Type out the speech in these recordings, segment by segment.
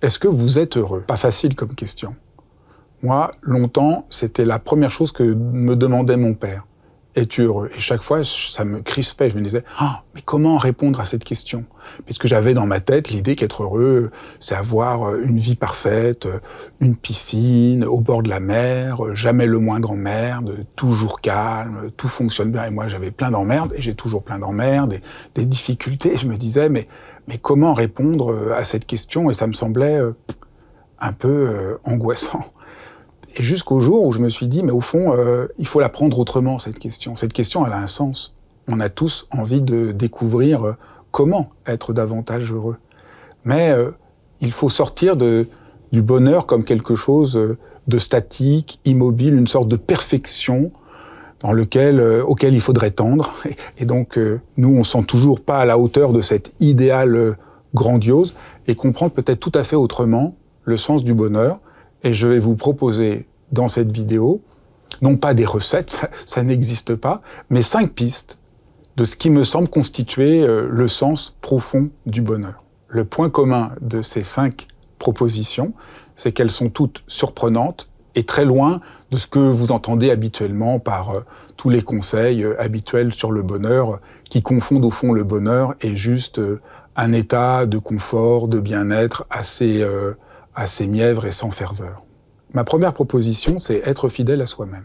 Est-ce que vous êtes heureux? Pas facile comme question. Moi, longtemps, c'était la première chose que me demandait mon père. Es-tu heureux? Et chaque fois, ça me crispait. Je me disais, mais comment répondre à cette question? Puisque j'avais dans ma tête l'idée qu'être heureux, c'est avoir une vie parfaite, une piscine, au bord de la mer, jamais le moindre emmerde, toujours calme, tout fonctionne bien. Et moi, j'avais plein d'emmerdes, et j'ai toujours plein d'emmerdes, des difficultés. Et je me disais, mais comment répondre à cette question? Et ça me semblait un peu angoissant. Et jusqu'au jour où je me suis dit, mais au fond, il faut la prendre autrement, cette question. Cette question, elle a un sens. On a tous envie de découvrir comment être davantage heureux. Mais il faut sortir du bonheur comme quelque chose de statique, immobile, une sorte de perfection auquel il faudrait tendre. Et donc, nous, on ne sent toujours pas à la hauteur de cet idéal grandiose et comprendre peut-être tout à fait autrement le sens du bonheur. Et je vais vous proposer dans cette vidéo, non pas des recettes, ça n'existe pas, mais 5 pistes de ce qui me semble constituer le sens profond du bonheur. Le point commun de ces 5 propositions, c'est qu'elles sont toutes surprenantes et très loin de ce que vous entendez habituellement par tous les conseils habituels sur le bonheur, qui confondent au fond le bonheur et juste un état de confort, de bien-être assez mièvre et sans ferveur. Ma première proposition, c'est être fidèle à soi-même.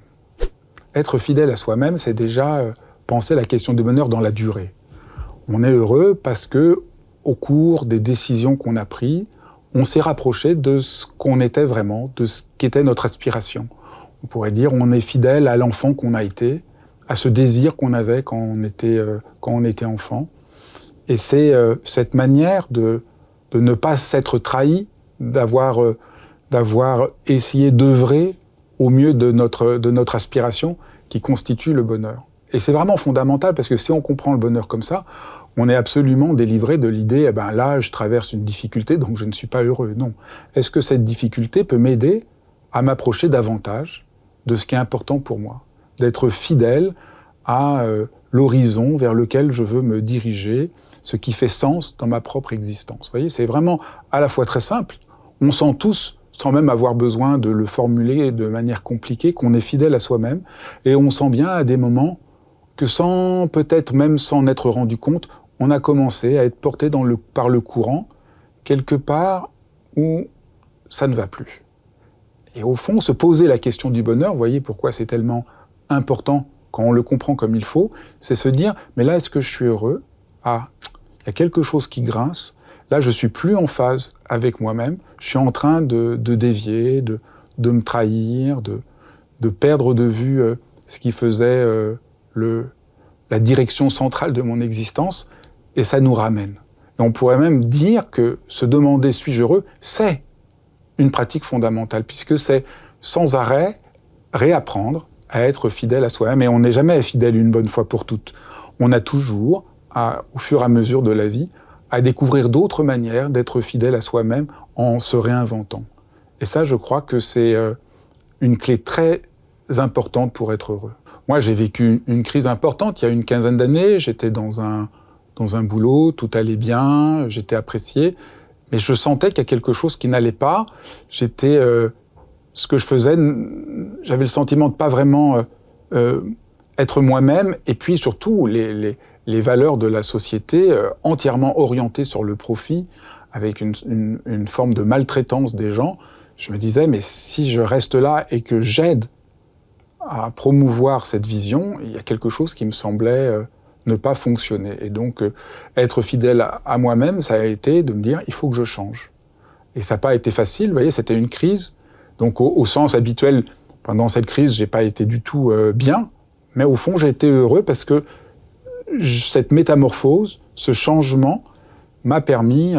Être fidèle à soi-même, c'est déjà penser la question du bonheur dans la durée. On est heureux parce que, au cours des décisions qu'on a prises, on s'est rapproché de ce qu'on était vraiment, de ce qu'était notre aspiration. On pourrait dire on est fidèle à l'enfant qu'on a été, à ce désir qu'on avait quand on était enfant. Et c'est cette manière de ne pas s'être trahi, d'avoir essayé d'œuvrer au mieux de notre aspiration qui constitue le bonheur. Et c'est vraiment fondamental parce que si on comprend le bonheur comme ça, on est absolument délivré de l'idée, là, je traverse une difficulté, donc je ne suis pas heureux. Non. Est-ce que cette difficulté peut m'aider à m'approcher davantage de ce qui est important pour moi? D'être fidèle à l'horizon vers lequel je veux me diriger, ce qui fait sens dans ma propre existence. Vous voyez, c'est vraiment à la fois très simple. On sent tous, sans même avoir besoin de le formuler de manière compliquée, qu'on est fidèle à soi-même. Et on sent bien à des moments que peut-être même sans en être rendu compte, on a commencé à être porté par le courant, quelque part où ça ne va plus. Et au fond, se poser la question du bonheur, vous voyez pourquoi c'est tellement important quand on le comprend comme il faut, c'est se dire, mais là, est-ce que je suis heureux? Ah, il y a quelque chose qui grince. Là, je suis plus en phase avec moi-même. Je suis en train de dévier, de me trahir, de perdre de vue ce qui faisait la direction centrale de mon existence, et ça nous ramène. Et on pourrait même dire que se demander suis-je heureux, c'est une pratique fondamentale, puisque c'est sans arrêt réapprendre à être fidèle à soi-même. Et on n'est jamais fidèle une bonne fois pour toutes. On a toujours, au fur et à mesure de la vie, à découvrir d'autres manières d'être fidèle à soi-même en se réinventant. Et ça, je crois que c'est une clé très importante pour être heureux. Moi, j'ai vécu une crise importante il y a une quinzaine d'années. J'étais dans un boulot, tout allait bien, j'étais apprécié, mais je sentais qu'il y a quelque chose qui n'allait pas. Ce que je faisais, j'avais le sentiment de pas vraiment être moi-même, et puis surtout les valeurs de la société entièrement orientées sur le profit, avec une forme de maltraitance des gens. Je me disais, mais si je reste là et que j'aide à promouvoir cette vision, il y a quelque chose qui me semblait ne pas fonctionner. Et donc, être fidèle à moi-même, ça a été de me dire, il faut que je change. Et ça n'a pas été facile, vous voyez, c'était une crise. Donc, au sens habituel, pendant cette crise, j'ai pas été du tout bien, mais au fond, j'ai été heureux parce que cette métamorphose, ce changement, m'a permis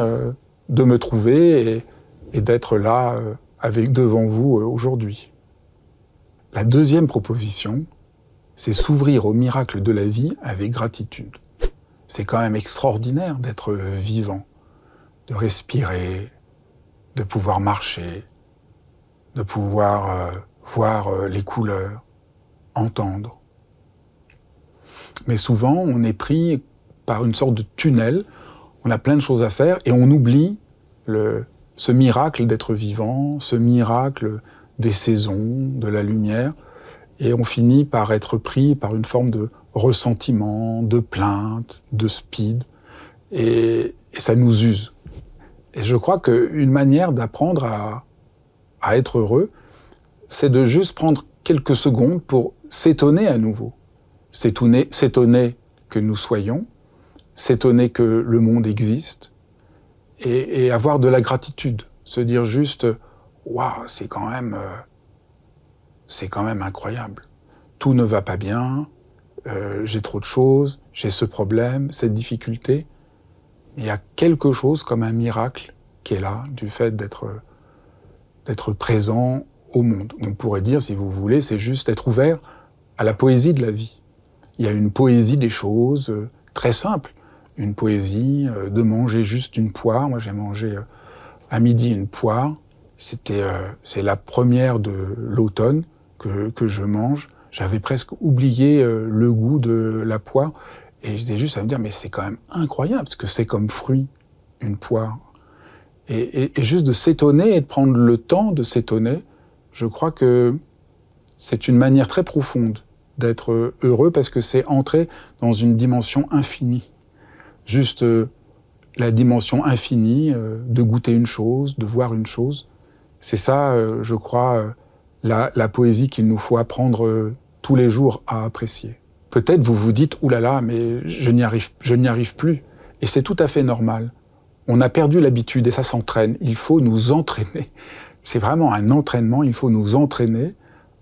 de me trouver et d'être là devant vous aujourd'hui. La deuxième proposition, c'est s'ouvrir au miracle de la vie avec gratitude. C'est quand même extraordinaire d'être vivant, de respirer, de pouvoir marcher, de pouvoir voir les couleurs, entendre. Mais souvent, on est pris par une sorte de tunnel, on a plein de choses à faire et on oublie ce miracle d'être vivant, ce miracle des saisons, de la lumière, et on finit par être pris par une forme de ressentiment, de plainte, de speed, et ça nous use. Et je crois qu'une manière d'apprendre à être heureux, c'est de juste prendre quelques secondes pour s'étonner à nouveau. S'étonner que nous soyons, s'étonner que le monde existe, et avoir de la gratitude. Se dire juste, waouh, c'est quand même incroyable. Tout ne va pas bien, j'ai trop de choses, j'ai ce problème, cette difficulté. Il y a quelque chose comme un miracle qui est là, du fait d'être présent au monde. On pourrait dire, si vous voulez, c'est juste être ouvert à la poésie de la vie. Il y a une poésie des choses très simple. Une poésie de manger juste une poire. Moi, j'ai mangé à midi une poire. C'est la première de l'automne que je mange. J'avais presque oublié le goût de la poire. Et j'étais juste à me dire, mais c'est quand même incroyable ce que c'est comme fruit, une poire. Et juste de s'étonner et de prendre le temps de s'étonner, je crois que c'est une manière très profonde d'être heureux parce que c'est entrer dans une dimension infinie. Juste la dimension infinie de goûter une chose, de voir une chose. C'est ça, je crois, la poésie qu'il nous faut apprendre tous les jours à apprécier. Peut-être vous vous dites, oulala, mais je n'y arrive plus. Et c'est tout à fait normal. On a perdu l'habitude et ça s'entraîne. Il faut nous entraîner. C'est vraiment un entraînement. Il faut nous entraîner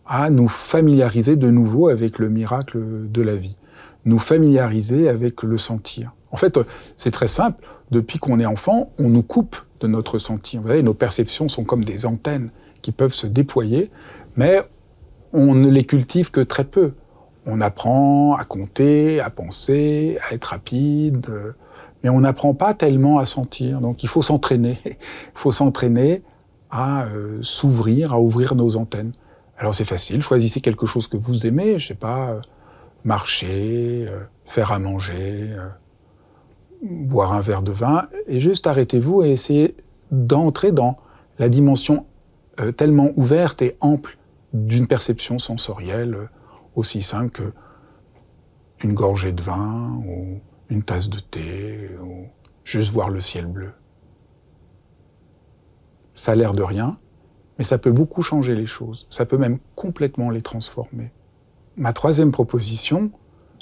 à nous familiariser de nouveau avec le miracle de la vie. Nous familiariser avec le sentir. En fait, c'est très simple. Depuis qu'on est enfant, on nous coupe de notre sentir. Vous voyez, nos perceptions sont comme des antennes qui peuvent se déployer, mais on ne les cultive que très peu. On apprend à compter, à penser, à être rapide, mais on n'apprend pas tellement à sentir. Donc il faut s'entraîner. Il faut s'entraîner à s'ouvrir, à ouvrir nos antennes. Alors c'est facile, choisissez quelque chose que vous aimez, je sais pas, marcher, faire à manger, boire un verre de vin, et juste arrêtez-vous et essayez d'entrer dans la dimension tellement ouverte et ample d'une perception sensorielle aussi simple qu'une gorgée de vin ou une tasse de thé ou juste voir le ciel bleu. Ça a l'air de rien, mais ça peut beaucoup changer les choses. Ça peut même complètement les transformer. Ma troisième proposition,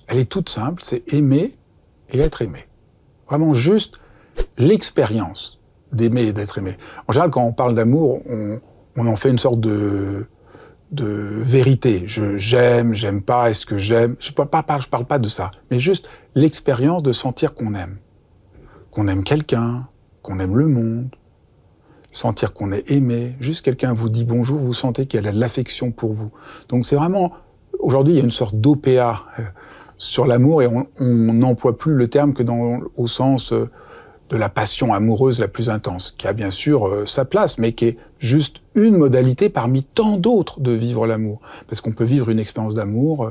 elle est toute simple, c'est aimer et être aimé. Vraiment juste l'expérience d'aimer et d'être aimé. En général, quand on parle d'amour, on en fait une sorte de vérité. J'aime pas, est-ce que j'aime? Je parle pas de ça, mais juste l'expérience de sentir qu'on aime quelqu'un, qu'on aime le monde, sentir qu'on est aimé. Juste quelqu'un vous dit bonjour, vous sentez qu'il y a de l'affection pour vous. Donc c'est vraiment, aujourd'hui il y a une sorte d'OPA sur l'amour et on n'emploie plus le terme que au sens de la passion amoureuse la plus intense, qui a bien sûr sa place, mais qui est juste une modalité parmi tant d'autres de vivre l'amour. Parce qu'on peut vivre une expérience d'amour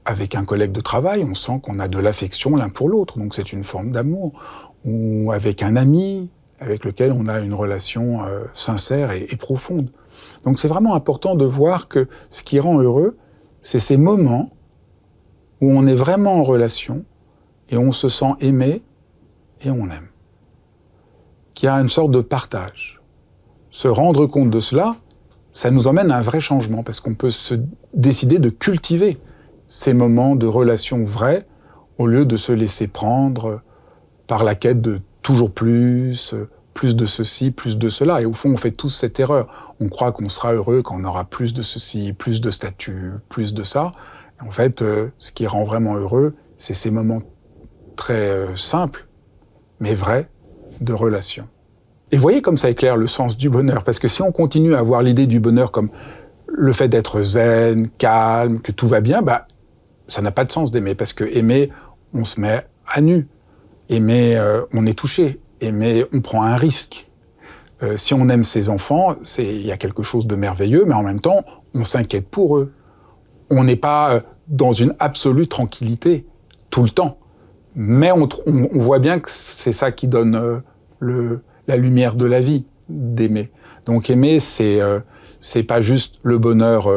avec un collègue de travail, on sent qu'on a de l'affection l'un pour l'autre, donc c'est une forme d'amour. Ou avec un ami avec lequel on a une relation sincère et profonde. Donc c'est vraiment important de voir que ce qui rend heureux, c'est ces moments où on est vraiment en relation et on se sent aimé et on aime. Qu'il y a une sorte de partage. Se rendre compte de cela, ça nous emmène à un vrai changement parce qu'on peut se décider de cultiver ces moments de relation vraie au lieu de se laisser prendre par la quête de toujours plus de ceci, plus de cela. Et au fond, on fait tous cette erreur. On croit qu'on sera heureux quand on aura plus de ceci, plus de statut, plus de ça. Et en fait, ce qui rend vraiment heureux, c'est ces moments très simples, mais vrais, de relation. Et voyez comme ça éclaire le sens du bonheur, parce que si on continue à avoir l'idée du bonheur comme le fait d'être zen, calme, que tout va bien, ça n'a pas de sens d'aimer, parce que aimer, on se met à nu. Aimer, on est touché. Aimer, on prend un risque. Si on aime ses enfants, il y a quelque chose de merveilleux, mais en même temps, on s'inquiète pour eux. On n'est pas dans une absolue tranquillité tout le temps. Mais on voit bien que c'est ça qui donne la lumière de la vie d'aimer. Donc aimer, c'est pas juste le bonheur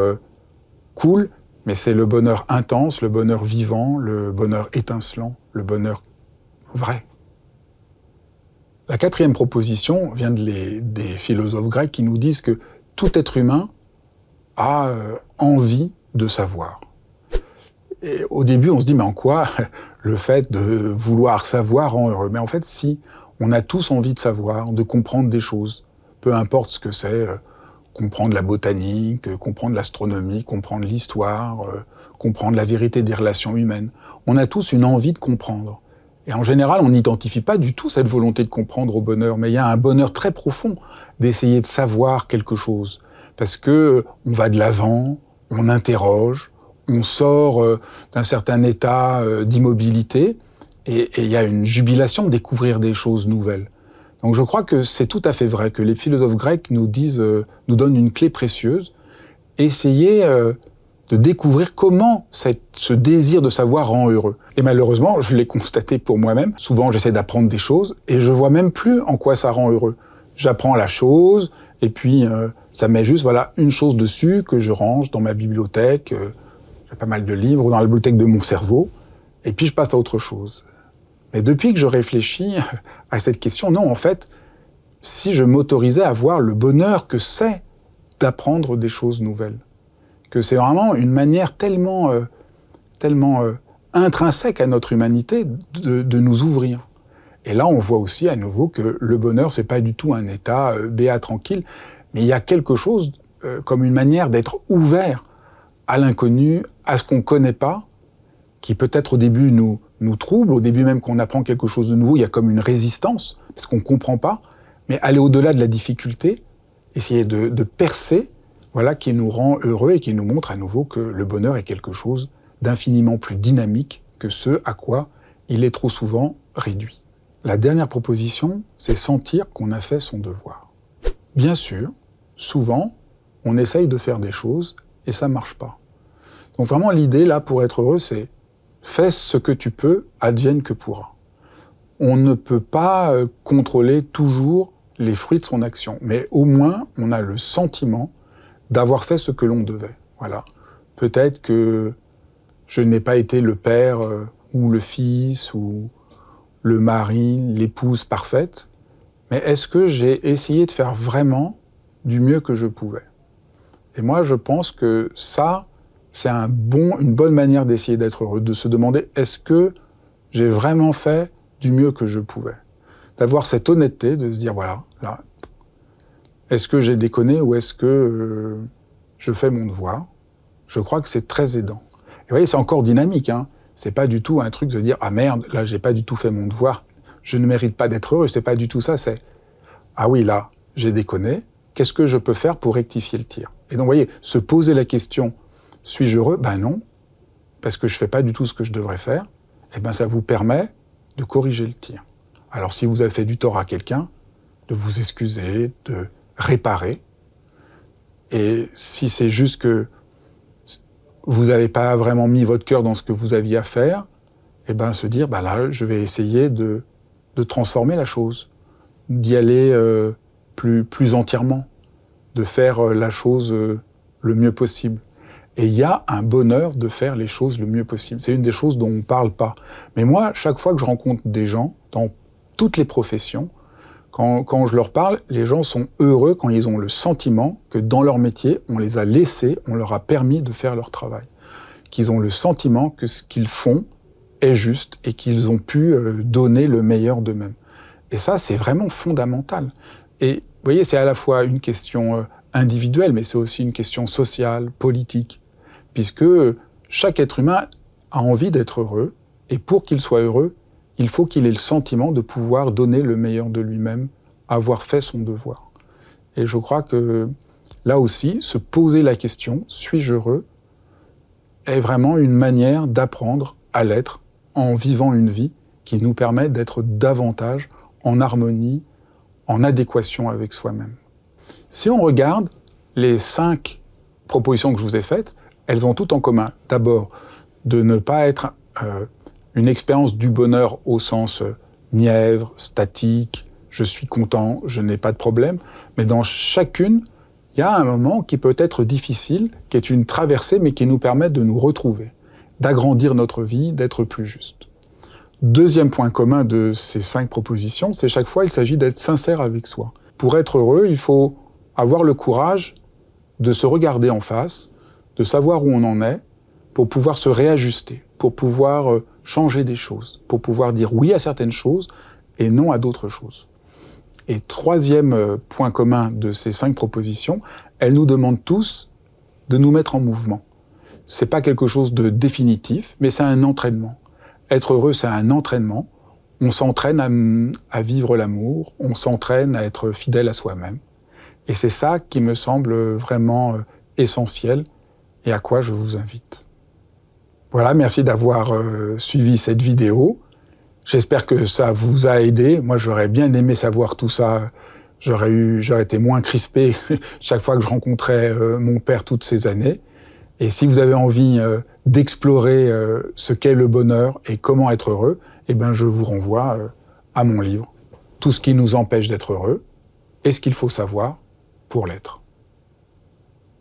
cool, mais c'est le bonheur intense, le bonheur vivant, le bonheur étincelant, le bonheur vrai. La quatrième proposition vient des philosophes grecs qui nous disent que tout être humain a envie de savoir. Et au début, on se dit, mais en quoi le fait de vouloir savoir rend heureux? Mais en fait, si on a tous envie de savoir, de comprendre des choses, peu importe ce que c'est, comprendre la botanique, comprendre l'astronomie, comprendre l'histoire, comprendre la vérité des relations humaines. On a tous une envie de comprendre. Et en général, on n'identifie pas du tout cette volonté de comprendre au bonheur, mais il y a un bonheur très profond d'essayer de savoir quelque chose. Parce que on va de l'avant, on interroge, on sort d'un certain état d'immobilité, et il y a une jubilation de découvrir des choses nouvelles. Donc je crois que c'est tout à fait vrai que les philosophes grecs nous disent, nous donnent une clé précieuse. Essayez de découvrir comment ce désir de savoir rend heureux. Et malheureusement, je l'ai constaté pour moi-même. Souvent, j'essaie d'apprendre des choses et je vois même plus en quoi ça rend heureux. J'apprends la chose et puis ça met juste une chose dessus que je range dans ma bibliothèque. J'ai pas mal de livres dans la bibliothèque de mon cerveau. Et puis je passe à autre chose. Mais depuis que je réfléchis à cette question, non, en fait, si je m'autorisais à voir le bonheur que c'est d'apprendre des choses nouvelles, que c'est vraiment une manière tellement intrinsèque à notre humanité de nous ouvrir. Et là, on voit aussi à nouveau que le bonheur, c'est pas du tout un état béat tranquille, mais il y a quelque chose comme une manière d'être ouvert à l'inconnu, à ce qu'on connaît pas, qui peut-être au début nous trouble, au début même qu'on apprend quelque chose de nouveau, il y a comme une résistance, parce qu'on comprend pas, mais aller au-delà de la difficulté, essayer de percer, voilà, qui nous rend heureux et qui nous montre à nouveau que le bonheur est quelque chose d'infiniment plus dynamique que ce à quoi il est trop souvent réduit. La dernière proposition, c'est sentir qu'on a fait son devoir. Bien sûr, souvent, on essaye de faire des choses et ça marche pas. Donc vraiment, l'idée, là, pour être heureux, c'est fais ce que tu peux, advienne que pourra. On ne peut pas contrôler toujours les fruits de son action, mais au moins, on a le sentiment d'avoir fait ce que l'on devait. Voilà. Peut-être que je n'ai pas été le père ou le fils ou le mari, l'épouse parfaite, mais est-ce que j'ai essayé de faire vraiment du mieux que je pouvais? Et moi, je pense que ça, c'est une bonne manière d'essayer d'être heureux, de se demander est-ce que j'ai vraiment fait du mieux que je pouvais? D'avoir cette honnêteté, de se dire voilà, là, est-ce que j'ai déconné ou est-ce que je fais mon devoir? Je crois que c'est très aidant. Et vous voyez, c'est encore dynamique, hein. C'est pas du tout un truc de dire ah merde, là j'ai pas du tout fait mon devoir, je ne mérite pas d'être heureux. C'est pas du tout ça. C'est ah oui, là j'ai déconné. Qu'est-ce que je peux faire pour rectifier le tir? Et donc vous voyez, se poser la question suis-je heureux? Ben non, parce que je fais pas du tout ce que je devrais faire. Et ben ça vous permet de corriger le tir. Alors si vous avez fait du tort à quelqu'un, de vous excuser, de réparer. Et si c'est juste que vous n'avez pas vraiment mis votre cœur dans ce que vous aviez à faire, et ben se dire, là, je vais essayer de transformer la chose, d'y aller plus entièrement, de faire la chose le mieux possible. Et il y a un bonheur de faire les choses le mieux possible. C'est une des choses dont on ne parle pas. Mais moi, chaque fois que je rencontre des gens, dans toutes les professions, quand je leur parle, les gens sont heureux quand ils ont le sentiment que dans leur métier, on les a laissés, on leur a permis de faire leur travail. Qu'ils ont le sentiment que ce qu'ils font est juste et qu'ils ont pu donner le meilleur d'eux-mêmes. Et ça, c'est vraiment fondamental. Et vous voyez, c'est à la fois une question individuelle, mais c'est aussi une question sociale, politique, puisque chaque être humain a envie d'être heureux, et pour qu'il soit heureux, il faut qu'il ait le sentiment de pouvoir donner le meilleur de lui-même, avoir fait son devoir. Et je crois que là aussi, se poser la question « suis-je heureux ?» est vraiment une manière d'apprendre à l'être en vivant une vie qui nous permet d'être davantage en harmonie, en adéquation avec soi-même. Si on regarde les 5 propositions que je vous ai faites, elles ont toutes en commun. D'abord, de ne pas être une expérience du bonheur au sens mièvre, statique, je suis content, je n'ai pas de problème. Mais dans chacune, il y a un moment qui peut être difficile, qui est une traversée, mais qui nous permet de nous retrouver, d'agrandir notre vie, d'être plus juste. Deuxième point commun de ces 5 propositions, c'est chaque fois, il s'agit d'être sincère avec soi. Pour être heureux, il faut avoir le courage de se regarder en face, de savoir où on en est, pour pouvoir se réajuster, pour pouvoir changer des choses, pour pouvoir dire oui à certaines choses et non à d'autres choses. Et troisième point commun de ces 5 propositions, elles nous demandent tous de nous mettre en mouvement. C'est pas quelque chose de définitif, mais c'est un entraînement. Être heureux, c'est un entraînement. On s'entraîne à vivre l'amour, on s'entraîne à être fidèle à soi-même. Et c'est ça qui me semble vraiment essentiel et à quoi je vous invite. Voilà, merci d'avoir suivi cette vidéo. J'espère que ça vous a aidé. Moi, j'aurais bien aimé savoir tout ça. J'aurais été moins crispé chaque fois que je rencontrais mon père toutes ces années. Et si vous avez envie d'explorer ce qu'est le bonheur et comment être heureux, eh ben, je vous renvoie à mon livre. Tout ce qui nous empêche d'être heureux et ce qu'il faut savoir pour l'être.